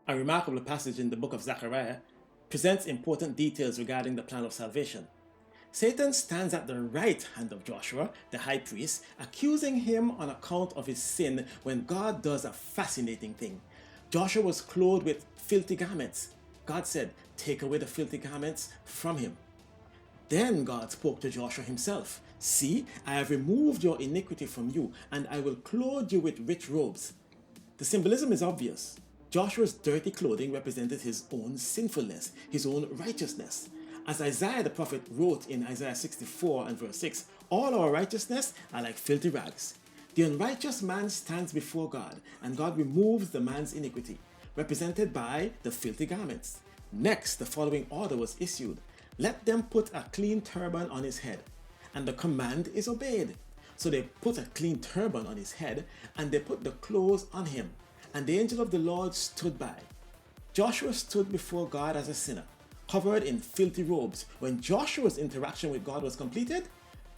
a remarkable passage in the book of Zechariah, presents important details regarding the plan of salvation. Satan stands at the right hand of Joshua, the high priest, accusing him on account of his sin when God does a fascinating thing. Joshua was clothed with filthy garments. God said, "Take away the filthy garments from him." Then God spoke to Joshua himself. "See, I have removed your iniquity from you, and I will clothe you with rich robes." The symbolism is obvious. Joshua's dirty clothing represented his own sinfulness, his own righteousness. As Isaiah the prophet wrote in Isaiah 64 and verse 6, "All our righteousness are like filthy rags." The unrighteous man stands before God, and God removes the man's iniquity, represented by the filthy garments. Next, the following order was issued: "Let them put a clean turban on his head." And the command is obeyed. So they put a clean turban on his head, and they put the clothes on him. And the angel of the Lord stood by. Joshua stood before God as a sinner, covered in filthy robes. When Joshua's interaction with God was completed,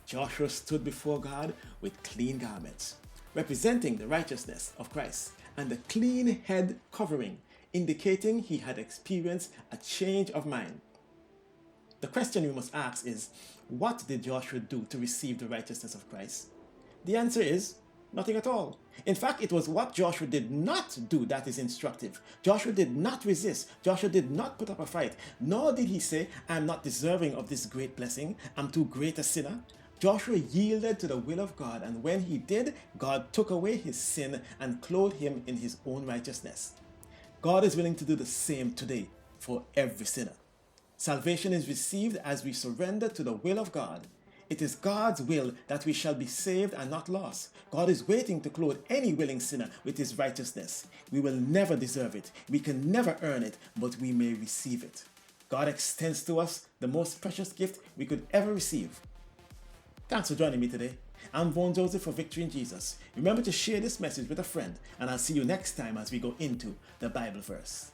Joshua stood before God with clean garments, representing the righteousness of Christ, and the clean head covering, indicating he had experienced a change of mind. The question we must ask is, what did Joshua do to receive the righteousness of Christ? The answer is nothing at all. In fact, it was what Joshua did not do that is instructive. Joshua did not resist. Joshua did not put up a fight. Nor did he say, "I'm not deserving of this great blessing. I'm too great a sinner." Joshua yielded to the will of God, and when he did, God took away his sin and clothed him in his own righteousness. God is willing to do the same today for every sinner. Salvation is received as we surrender to the will of God. It is God's will that we shall be saved and not lost. God is waiting to clothe any willing sinner with his righteousness. We will never deserve it. We can never earn it, but we may receive it. God extends to us the most precious gift we could ever receive. Thanks for joining me today. I'm Vaughn Joseph for Victory in Jesus. Remember to share this message with a friend, and I'll see you next time as we go into the Bible verse.